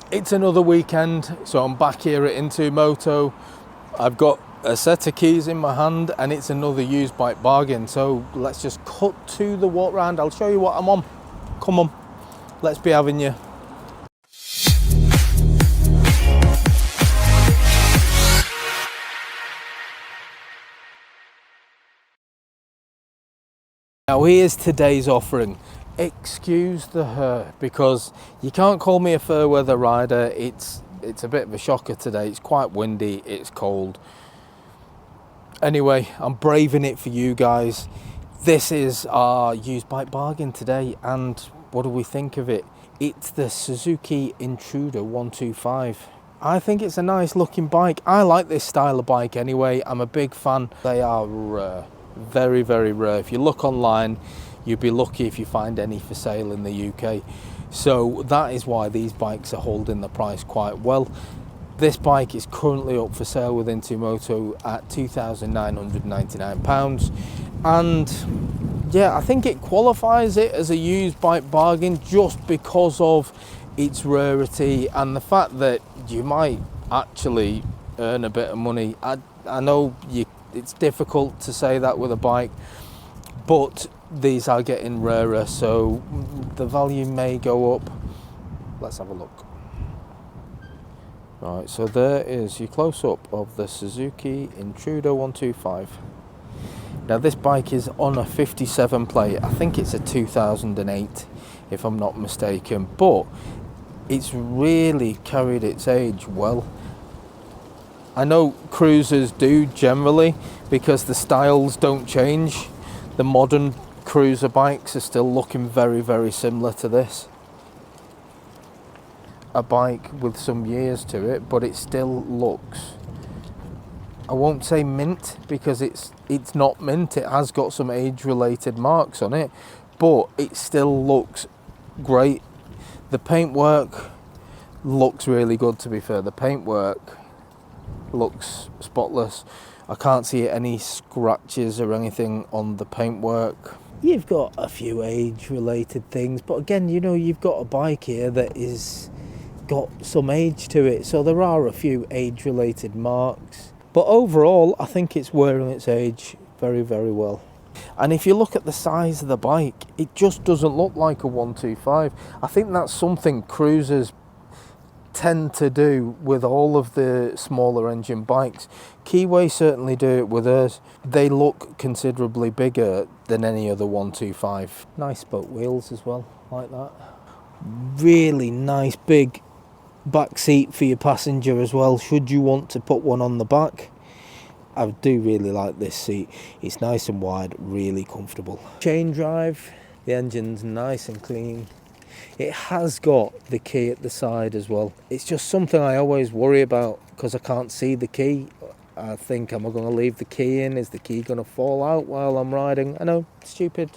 It's another weekend, so I'm back here at Into Moto. I've got a set of keys in my hand and it's another used bike bargain. So let's just cut to the walk round. I'll show you what I'm on. Come on, let's be having you. Now here's today's offering. Excuse the hair, because you can't call me a fair weather rider. It's a bit of a shocker today. It's quite windy, it's cold. Anyway, I'm braving it for you guys. This is our used bike bargain today, and what do we think of it? It's the Suzuki Intruder 125. I think it's a nice looking bike. I like this style of bike anyway. I'm a big fan. They are rare, very, very rare. If you look online, you'd be lucky if you find any for sale in the UK. So that is why these bikes are holding the price quite well. This bike is currently up for sale with Into Moto at £2,999. And yeah, I think it qualifies it as a used bike bargain just because of its rarity and the fact that you might actually earn a bit of money. I know it's difficult to say that with a bike, but these are getting rarer, so the value may go up. Let's have a look. Right, so there is your close-up of the Suzuki Intruder 125. Now this bike is on a 57 plate. I think it's a 2008 if I'm not mistaken, but it's really carried its age well. I know cruisers do generally, because the styles don't change. The modern cruiser bikes are still looking very, very similar to this. A bike with some years to it, but it still looks, I won't say mint, because it's not mint. It has got some age-related marks on it, but it still looks great. The paintwork looks really good, to be fair. The paintwork looks spotless. I can't see any scratches or anything on the paintwork. You've got a few age-related things, but again, you know, you've got a bike here that is got some age to it, so there are a few age-related marks. But overall, I think it's wearing its age very, very well. And if you look at the size of the bike, it just doesn't look like a 125. I think that's something cruisers tend to do with all of the smaller engine bikes. Keyway certainly do it with theirs. They look considerably bigger than any other 125. Nice spoke wheels as well, like that. Really nice big back seat for your passenger as well, should you want to put one on the back. I do really like this seat. It's nice and wide, really comfortable. Chain drive, the engine's nice and clean. It has got the key at the side as well. It's just something I always worry about because I can't see the key. I think, am I going to leave the key in? Is the key going to fall out while I'm riding? I know, stupid,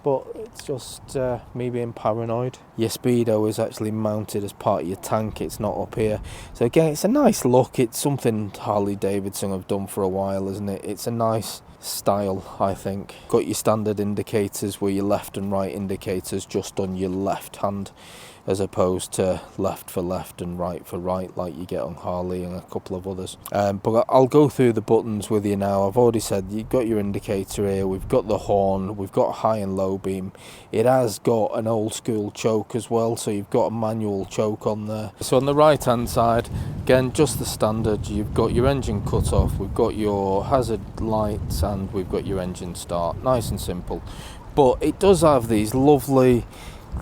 but it's just me being paranoid. Your speedo is actually mounted as part of your tank. It's not up here. So again, it's a nice look. It's something Harley Davidson have done for a while, isn't it? It's a nice style, I think. Got your standard indicators where your left and right indicators just on your left hand, as opposed to left for left and right for right like you get on Harley and a couple of others. But I'll go through the buttons with you now. I've already said you've got your indicator here, we've got the horn, we've got high and low beam. It has got an old school choke as well, so you've got a manual choke on there. So on the right hand side, again, just the standard. You've got your engine cut off, we've got your hazard lights, and we've got your engine start. Nice and simple. But it does have these lovely,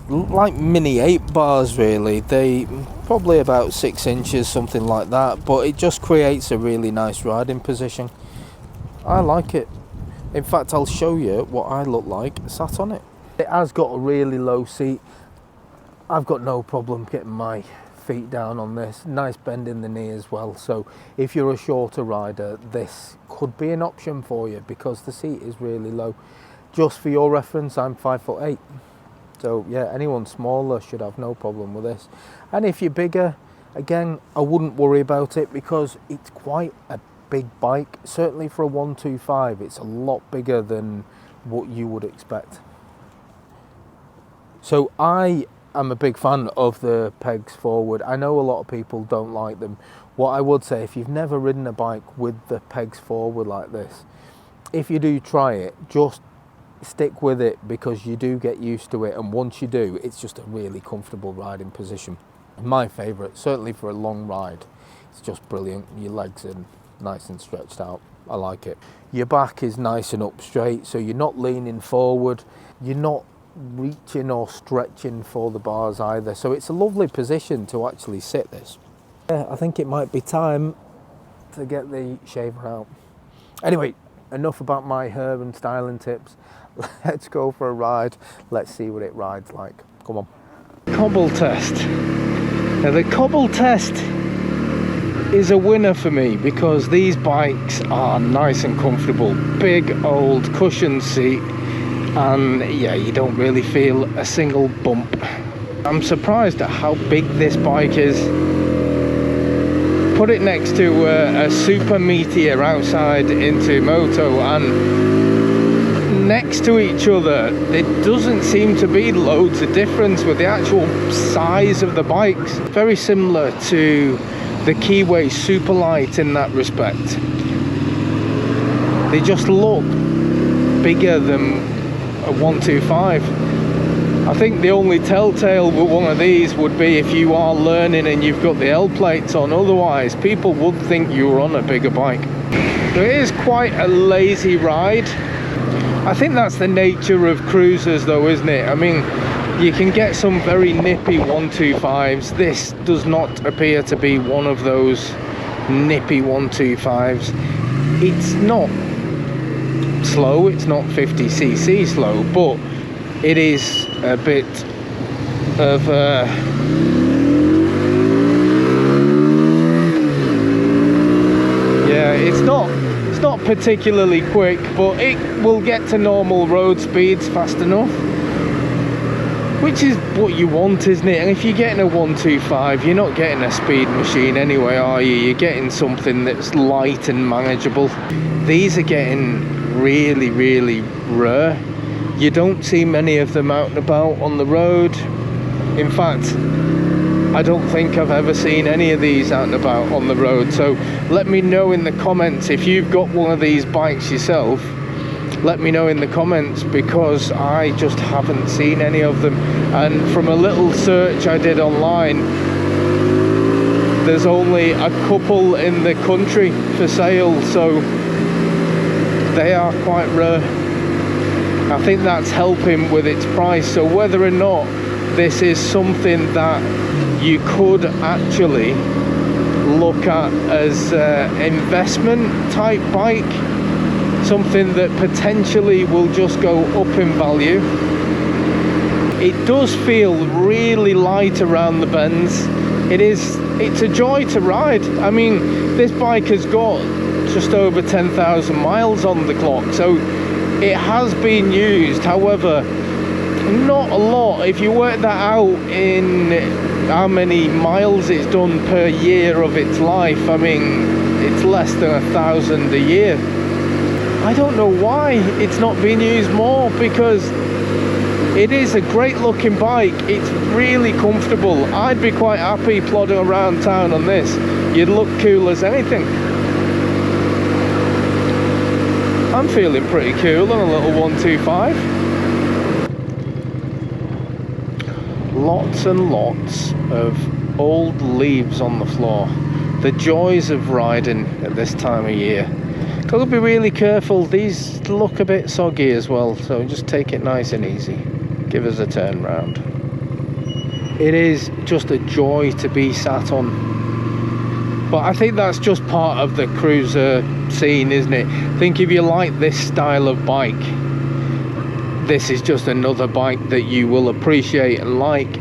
like mini 8 bars really. They probably about 6 inches, something like that, but it just creates a really nice riding position. I like it. In fact, I'll show you what I look like sat on it. It has got a really low seat. I've got no problem getting my feet down on this. Nice bend in the knee as well, so if you're a shorter rider, this could be an option for you because the seat is really low. Just for your reference, I'm 5'8". So yeah, anyone smaller should have no problem with this. And if you're bigger, again, I wouldn't worry about it because it's quite a big bike. Certainly for a 125, it's a lot bigger than what you would expect. So I I'm a big fan of the pegs forward. I know a lot of people don't like them. What I would say, if you've never ridden a bike with the pegs forward like this, if you do try it, just stick with it, because you do get used to it, and once you do, it's just a really comfortable riding position. My favourite, certainly for a long ride. It's just brilliant. Your legs are nice and stretched out. I like it. Your back is nice and up straight, so you're not leaning forward. You're not reaching or stretching for the bars either. So it's a lovely position to actually sit this. Yeah, I think it might be time to get the shaver out. Anyway, enough about my hair and styling tips. Let's go for a ride. Let's see what it rides like. Come on. Cobble test. Now the Cobble test is a winner for me, because these bikes are nice and comfortable. Big old cushion seat, and yeah, you don't really feel a single bump. I'm surprised at how big this bike is. Put it next to a Super Meteor outside into Moto, and next to each other there doesn't seem to be loads of difference with the actual size of the bikes. Very similar to the Keyway Superlight in that respect. They just look bigger than a 125. I think the only telltale with one of these would be if you are learning and you've got the L plates on. Otherwise, people would think you were on a bigger bike. So it is quite a lazy ride. I think that's the nature of cruisers though, isn't it? I mean, you can get some very nippy 125s. This does not appear to be one of those nippy 125s. It's not slow, it's not 50cc slow, but it is a bit of yeah, it's not particularly quick, but it will get to normal road speeds fast enough, which is what you want, isn't it? And if you're getting a 125, you're not getting a speed machine anyway, are you? You're getting something that's light and manageable. These are getting really, really rare. You don't see many of them out and about on the road. In fact, I don't think I've ever seen any of these out and about on the road. So let me know in the comments if you've got one of these bikes yourself. Let me know in the comments, because I just haven't seen any of them. And from a little search I did online, there's only a couple in the country for sale, so they are quite rare. I think that's helping with its price. So whether or not this is something that you could actually look at as an investment type bike, something that potentially will just go up in value. It does feel really light around the bends. It's a joy to ride. I mean, this bike has got just over 10,000 miles on the clock, so it has been used. However, not a lot. If you work that out in how many miles it's done per year of its life, I mean, it's less than 1,000 a year. I don't know why it's not being used more, because it is a great looking bike. It's really comfortable. I'd be quite happy plodding around town on this. You'd look cool as anything. I'm feeling pretty cool on a little 125. Lots and lots of old leaves on the floor. The joys of riding at this time of year. Gotta be really careful. These look a bit soggy as well, so just take it nice and easy. Give us a turn round. It is just a joy to be sat on. But I think that's just part of the cruiser scene, isn't it? I think if you like this style of bike, this is just another bike that you will appreciate and like.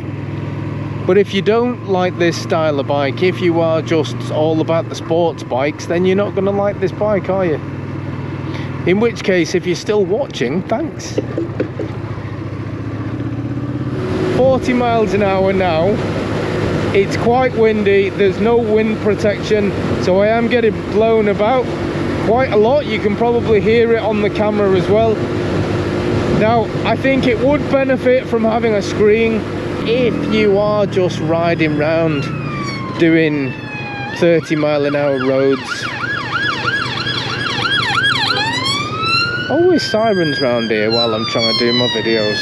But if you don't like this style of bike, if you are just all about the sports bikes, then you're not going to like this bike, are you? In which case, if you're still watching, thanks. 40 miles an hour now. It's quite windy. There's no wind protection, so I am getting blown about quite a lot. You can probably hear it on the camera as well. Now, I think it would benefit from having a screen. if you are just riding round doing 30-mile-an-hour roads. Always sirens round here while I'm trying to do my videos.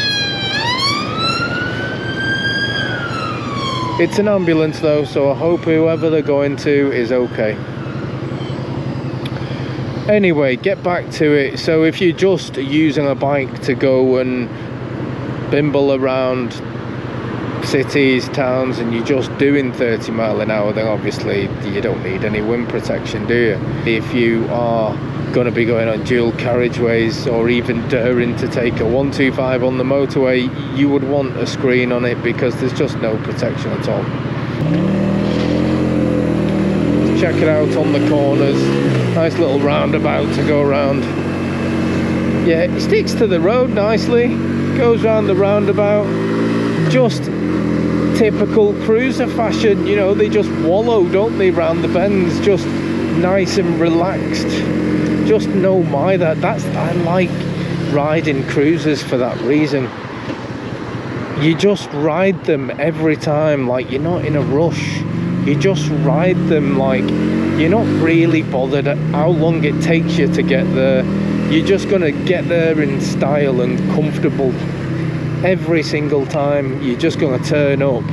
It's an ambulance though, so I hope whoever they're going to is okay. Anyway, get back to it. So if you're just using a bike to go and bimble around cities, towns, and you're just doing 30 mile an hour, then obviously you don't need any wind protection, do you? If you are going to be going on dual carriageways or even daring to take a 125 on the motorway, you would want a screen on it because there's just no protection at all. Check it out on the corners. Nice little roundabout to go around. Yeah, it sticks to the road nicely, goes round the roundabout. Just typical cruiser fashion, you know, they just wallow, don't they, round the bends, just nice and relaxed. Just know I like riding cruisers for that reason. You just ride them every time like you're not in a rush. You just ride them like you're not really bothered at how long it takes you to get there. You're just gonna get there in style and comfortable every single time. You're just gonna turn up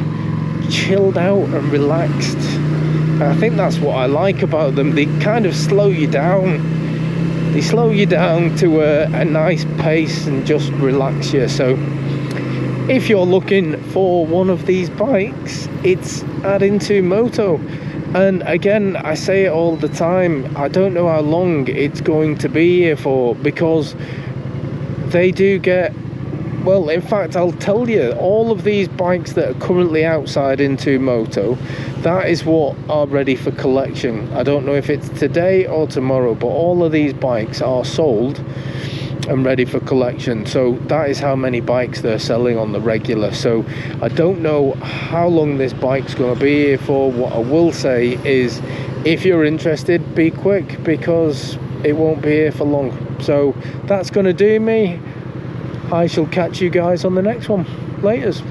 chilled out and relaxed. And I think that's what I like about them. They kind of slow you down. They slow you down to a nice pace and just relax you. So if you're looking for one of these bikes, it's at Into Moto. And again, I say it all the time, I don't know how long it's going to be here for, because they do get, well, in fact, I'll tell you, all of these bikes that are currently outside Into Moto, that is what are ready for collection. I don't know if it's today or tomorrow, but all of these bikes are sold and ready for collection. So that is how many bikes they're selling on the regular. So I don't know how long this bike's going to be here for. What I will say is, if you're interested, be quick, because it won't be here for long. So that's going to do me. I shall catch you guys on the next one. Laters.